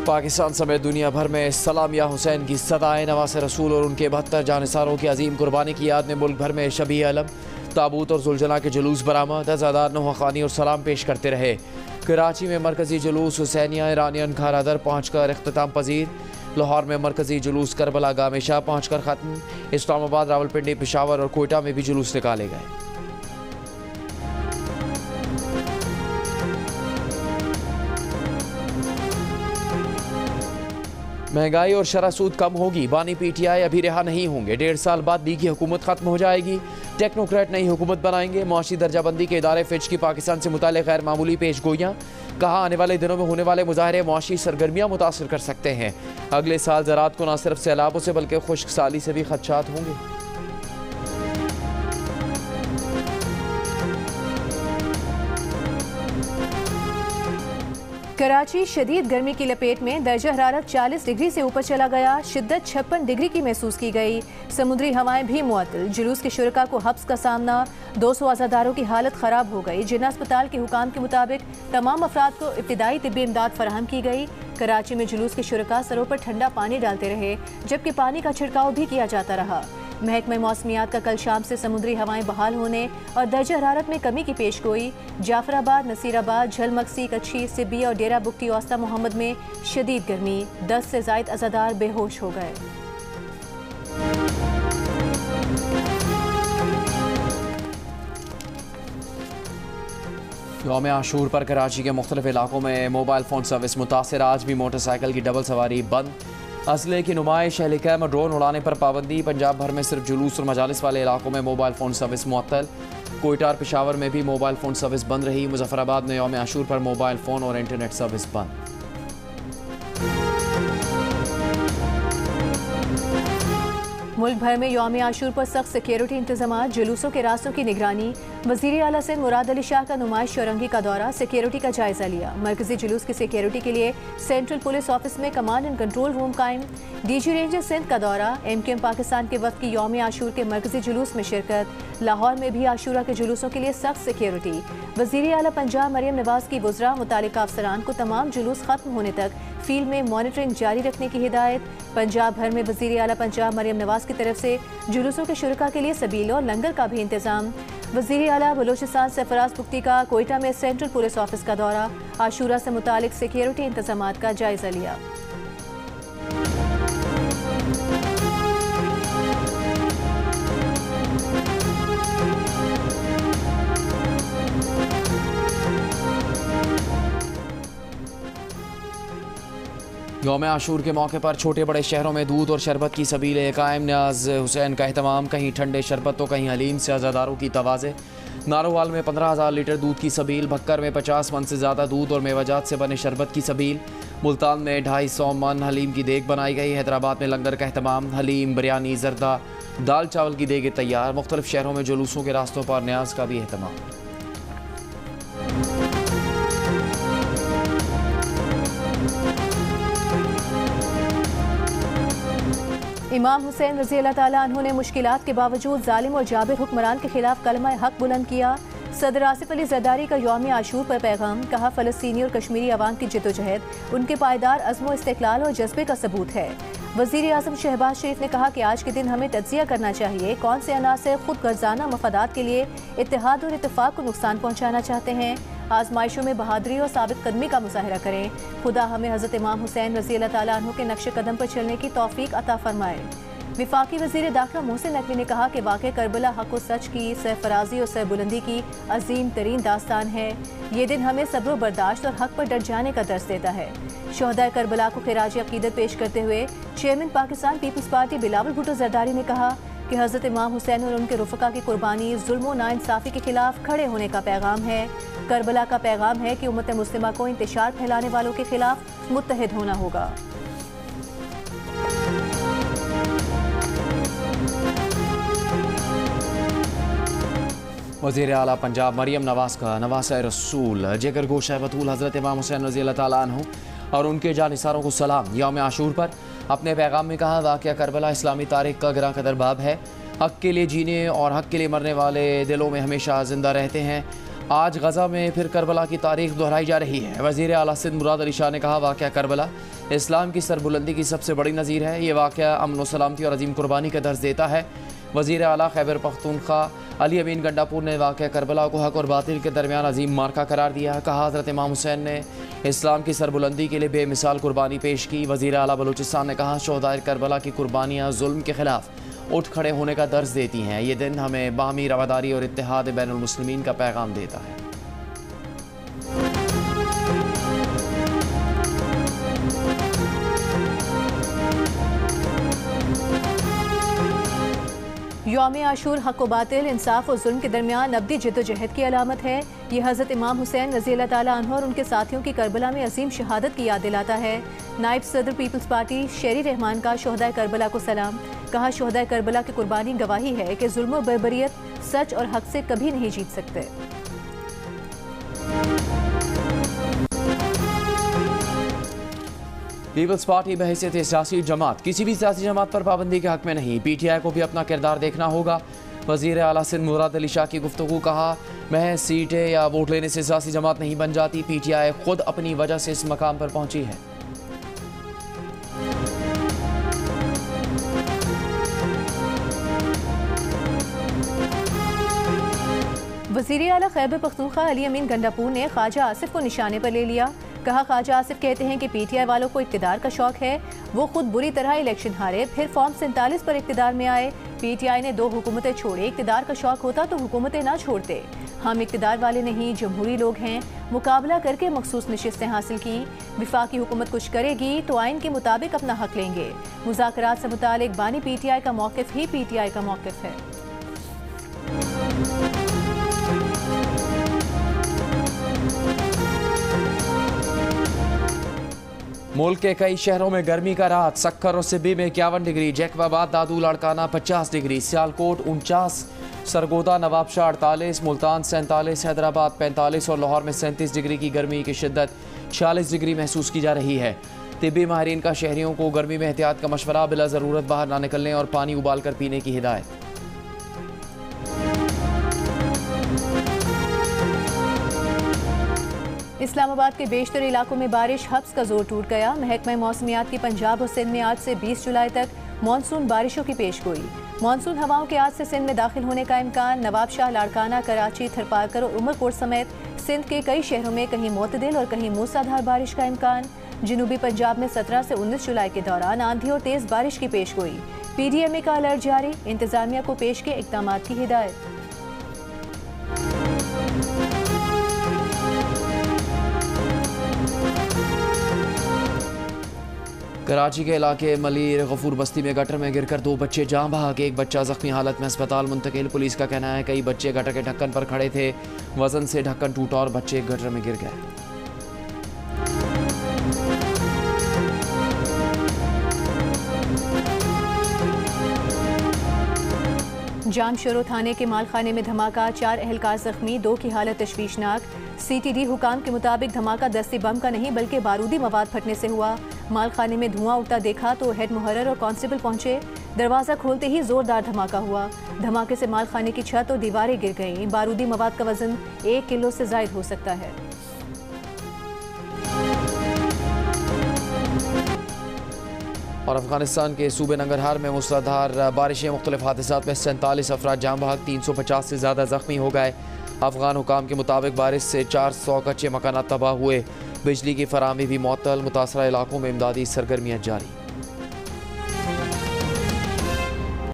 पाकिस्तान समेत दुनिया भर में सलाम या हुसैन की सदाएं। नवासे रसूल और उनके 72 जानिसारों की अजीम कुर्बानी की याद में मुल्क भर में शबी अलम, ताबूत और जुलझना के जुलूस बरामद। अज़ादार नौखानी और सलाम पेश करते रहे। कराची में मरकजी जुलूस हुसैनिया इरानियन खारादर पहुँच कर अख्ताम पजीर। लाहौर में मरकजी जुलूस करबला गामेशा पहुँच कर ख़त्म। इस्लामाबाद, रावलपिंडी, पेशावर और कोयटा में भी जुलूस निकाले गए। महंगाई और शरह सूद कम होगी, बानी PTI अभी रिहा नहीं होंगे। 1.5 साल बाद लीग की हुकूमत खत्म हो जाएगी, टेक्नोक्रेट नई हुकूमत बनाएंगे। मुआशी दर्जाबंदी के इदारे फिच की पाकिस्तान से मुताल्लिक़ गैर मामूली पेश गोइयाँ। कहा, आने वाले दिनों में होने वाले मुजाहरे मुआशी सरगर्मियाँ मुतासर कर सकते हैं। अगले साल ज़राअत को न सिर्फ सैलाबों से बल्कि खुश्क साली से भी खदशात होंगे। कराची शदीद गर्मी की लपेट में, दर्जा हरारत 40 डिग्री से ऊपर चला गया। शिद्दत 56 डिग्री की महसूस की गई। समुद्री हवाएं भी मुअत्तल। जुलूस के शुरका को हब्स का सामना। 200 अज़ादारों की हालत ख़राब हो गई। जिन्ना अस्पताल के हुकाम के मुताबिक तमाम अफराद को इब्तिदाई तिब्बी इमदाद फराहम की गई। कराची में जुलूस के शुरका सरों पर ठंडा पानी डालते रहे, जबकि पानी का छिड़काव भी किया जाता रहा। महकमा मौसमियात का कल शाम से समुद्री हवाएं बहाल होने और दर्जा हरारत में कमी की पेश गोई। जाफराबाद, नसीराबाद, झलमक्सी, कच्छी, सिब्बी और डेरा बुक्ती औस्ता मोहम्मद में शदीद गर्मी। 10 से ज़ायद अज़ादार बेहोश हो गए। यौम आशूर पर कराची के मुख्तलिफ इलाकों में मोबाइल फ़ोन सर्विस मुतासर। आज भी मोटरसाइकिल की डबल सवारी बंद। असले की नुमाइश, हेलीकॉप्टर और ड्रोन उड़ाने पर पाबंदी। पंजाब भर में सिर्फ जुलूस और मजालिस वाले इलाकों में मोबाइल फ़ोन सर्विस मुअत्तल। कोयटा और पेशावर में भी मोबाइल फ़ोन सर्विस बंद रही। मुजफ्फराबाद में यौम आशूर पर मोबाइल फ़ोन और इंटरनेट सर्विस बंद। मुल्क भर में यौम आशूर पर सख्त सिक्योरिटी इंतजाम। जुलूसों के रास्तों की निगरानी। वज़ीर आला सिंध मुराद अली शाह का नुमाइश चौरंगी का दौरा, सिक्योरिटी का जायजा लिया। मरकजी जुलूस की सिक्योरिटी के लिए सेंट्रल पुलिस ऑफिस में कमांड एंड कंट्रोल रूम कायम। DG रेंजर सिंध का दौरा। MKM पाकिस्तान के वक्त की यौम आशूर के मरकजी जुलूस में शिरकत। लाहौर में भी आशूरा के जुलूसों के लिए सख्त सिक्योरिटी। वज़ीर आला पंजाब मरियम नवाज की वज़रा मुतालिका अफसरान को तमाम जुलूस खत्म होने तक फील्ड में मॉनिटरिंग जारी रखने की हिदायत। पंजाब भर में वज़ीर आला पंजाब मरियम नवाज की तरफ से जुलूसों के शुरका के लिए सबील और लंगर का भी इंतजाम। वज़ीर आला बलोचिस्तान सरफराज पुख्ती का कोयटा में सेंट्रल पुलिस ऑफिस का दौरा। आशूरा से मुतालिक सिक्योरिटी इंतजामात का जायजा लिया। यौम आशूर के मौके पर छोटे बड़े शहरों में दूध और शरबत की सबीलें कायम। न्याज हुसैन का एहतमाम, कहीं ठंडे शरबत तो कहीं हलीम से अज़ादारों की तवाज़े। नारोवाल में 15,000 लीटर दूध की सबील। भक्कर में 50 मन से ज़्यादा दूध और मेवाजात से बने शरबत की सबील। मुल्तान में 250 मन हलीम की देग बनाई गई। हैदराबाद में लंगर का एहतमाम। हलीम, बिरयानी, जर्दा, दाल चावल की देगें तैयार। मुख्तलिफ शहरों में जुलूसों के रास्तों पर न्याज का भी एहतमाम। इमाम हुसैन रज़ी अल्लाह ताला अन्हु ने मुश्किलात के बावजूद जालिम और जाबिर हुक्मरान के खिलाफ कलमा हक बुलंद किया। सदर आसिफ अली ज़रदारी का यौम आशूर पर पैगाम। कहा, फ़लस्तीनी और कश्मीरी अवाम की जिद्दोजहद उनके पायदार अज़्म इस्तिक़लाल और जज्बे का सबूत है। वज़ीर आज़म शहबाज शरीफ ने कहा कि आज के दिन हमें तज्ज़िया करना चाहिए कौन से अनासर खुद गर्जाना मफादात के लिए इत्तेहाद और इत्तेफाक को नुकसान पहुँचाना चाहते हैं। आजमाइशों में बहादुरी और साबित कदमी का मुज़ाहिरा करें। खुदा हमें हज़रत इमाम हुसैन रज़ी अल्लाह ताला अन्हु के नक्श कदम पर चलने की तौफीक अता फरमाए। विफाकी वज़ीर दाखिला मोहसिन नकवी ने कहा कि वाक़े करबला हक़ व सच की, सरफराजी और सरबुलंदी की अजीम तरीन दास्तान है। ये दिन हमें सब्र व बर्दाश्त और हक़ पर डट जाने का दर्स देता है। शोहदाए करबला को खिराज अक़ीदत पेश करते हुए चेयरमैन पाकिस्तान पीपल्स पार्टी बिलावल भुट्टो ज़रदारी ने कहा कि हज़रत इमाम हुसैन और उनके रुफ़क़ा की कुर्बानी जुल्म व नाइंसाफ़ी के खिलाफ खड़े होने का पैगाम है। करबला का पैगाम है कि उम्मत मुस्लिमा को इंतशार फैलाने वालों के खिलाफ मुत्तहिद होना होगा। वज़ीर आला पंजाब मरियम नवाज का नवासा रसूल जिगर गोशा बतूल हज़रत इमाम हुसैन रज़ी अल्लाह ताला अन्हु और उनके जानिसारों को सलाम। यौम आशूर पर अपने पैगाम में कहा, वाक़या करबला इस्लामी तारीख़ का गिरा कदर बाब है। हक़ के लिए जीने और हक़ के लिए मरने वाले दिलों में हमेशा ज़िंदा रहते हैं। आज गज़ा में फिर करबला की तारीख़ दोहराई जा रही है। वज़ीर आला सिंध मुराद अली शाह ने कहा, वाक़या करबला इस्लाम की सरबुलंदी की सबसे बड़ी नज़ीर है। ये वाक़या अमन व सलामती और अजीम कुर्बानी का दर्ज देता है। वज़ीर आला खैबर पख्तूनख्वा अली अमीन गंडापुर ने वाक़या करबला को हक और बातिल के दरमियान अजीम मार्का करार दिया। कहा, हज़रत इमाम हुसैन ने इस्लाम की सरबुलंदी के लिए बेमिसाल कुर्बानी पेश की। वज़ीर आला बलूचिस्तान ने कहा, शोहदाए करबला की कुर्बानियाँ जुल्म के ख़िलाफ़ उठ खड़े होने का दर्ज देती हैं। ये दिन हमें बाहमी रवादारी और इत्तेहाद बैनुल मुस्लिमीन का पैगाम देता है। यौम आशूर हक व बातिल, इंसाफ और जुल्म के दरमियान अब्दी जिद्दोजहद की अलामत है। ये हज़रत इमाम हुसैन रज़ी अल्लाह ताला अन्हु और उनके साथियों की करबला में अजीम शहादत की याद दिलाता है। नायब सदर पीपल्स पार्टी शेरी रहमान का शोहदाए करबला को सलाम। कहा, शोहदाए करबला की कुर्बानी गवाही है कि जुल्म और बर्बरियत सच और हक से कभी नहीं जीत सकते। पीपल्स पार्टी बहैसियत सियासी जमात किसी भी सियासी जमात पर पाबंदी के हक में नहीं। PTI को भी अपना किरदार देखना होगा। वज़ीर आला सिंध मुराद अली शाह की गुफ्तगू। कहा, महज सीटें या वोट लेने से सियासी जमात नहीं बन जाती। PTI खुद अपनी वजह से इस मकाम पर पहुंची है। वज़ीर आला खैबर पख्तूनख्वा अली अमीन गंडापुर ने ख्वाजा आसिफ को निशाने पर ले लिया। कहा, ख्वाजा आसिफ कहते हैं कि PTI वालों को इक़्तिदार का शौक है। वो खुद बुरी तरह इलेक्शन हारे, फिर फॉर्म 47 पर इक़्तिदार में आए। PTI ने 2 हुकूमतें छोड़े। इक़्तिदार का शौक होता तो हुकूमतें ना छोड़ते। हम इक़्तिदार वाले नहीं, जमहूरी लोग हैं। मुकाबला करके मखसूस नशिस्तें हासिल की। विफाकी हुकूमत कुछ करेगी तो आइन के मुताबिक अपना हक लेंगे। मुज़ाकरात से मुतालिक बानी PTI का मौक़िफ़ ही PTI का मौक़िफ़ है। मुल्क के कई शहरों में गर्मी का राहत। सक्कर और सिब्बी में 51 डिग्री, जैकबाबाद, दादू, लाड़काना 50 डिग्री, सियालकोट 49, सरगोदा, नवाबशाह 48, मुल्तान 47, हैदराबाद 45 और लाहौर में 37 डिग्री की गर्मी की शिद्दत 46 डिग्री महसूस की जा रही है। तिब्बी माहिरीन का शहरियों को गर्मी में एहतियात का मशवरा। बिला ज़रूरत बाहर ना निकलने और पानी उबाल कर पीने की हिदायत। इस्लामाबाद के बेशतर इलाकों में बारिश, हब्स का जोर टूट गया। महकमा मौसमियात की पंजाब और सिंध में आज से 20 जुलाई तक मानसून बारिशों की पेशगोई। मानसून हवाओं के आज से सिंध में दाखिल होने का इम्कान। नवाबशाह, लाड़काना, कराची, थरपारकर और उमरकोट समेत सिंध के कई शहरों में कहीं मोतदिल और कहीं मूसलाधार बारिश का इम्कान। जनूबी पंजाब में 17 से 19 जुलाई के दौरान आंधी और तेज़ बारिश की पेशगोई। PDMA का अलर्ट जारी। इंतजामिया को पेश के इक़दाम की हिदायत। कराची के इलाके मलीर गफूर बस्ती में गटर में गिरकर 2 बच्चे जाँ बहक। एक बच्चा जख्मी हालत में अस्पताल मुंतकिल। पुलिस का कहना है कई बच्चे गटर के ढक्कन पर खड़े थे। वजन से ढक्कन टूटा और बच्चे गटर में गिर गए। जामशरो थाने के मालखाने में धमाका, 4 अहलकार जख्मी, 2 की हालत तशवीशनाक। CTD हुकाम के मुताबिक धमाका दस्ती बम का नहीं बल्कि बारूदी मवाद फटने से हुआ। मालखाने में धुआं उठता देखा तो हेड मुहर्रर और कांस्टेबल पहुंचे। दरवाज़ा खोलते ही जोरदार धमाका हुआ। धमाके से मालखाने की छत और दीवारें गिर गईं। बारूदी मवाद का वजन 1 किलो से ज़ायद हो सकता है। और अफगानिस्तान के सूबे नंगरहार में मूसलाधार बारिशें, मुख्तलिफ हादसात में 47 अफराद जाँ बहक, 350 से ज़्यादा जख्मी हो गए। अफगान हुकाम के मुताबिक बारिश से 400 कच्चे मकानात तबाह हुए। बिजली की फराहमी भी मुअत्तल। मुतासरा इलाकों में इमदादी सरगर्मियाँ जारी।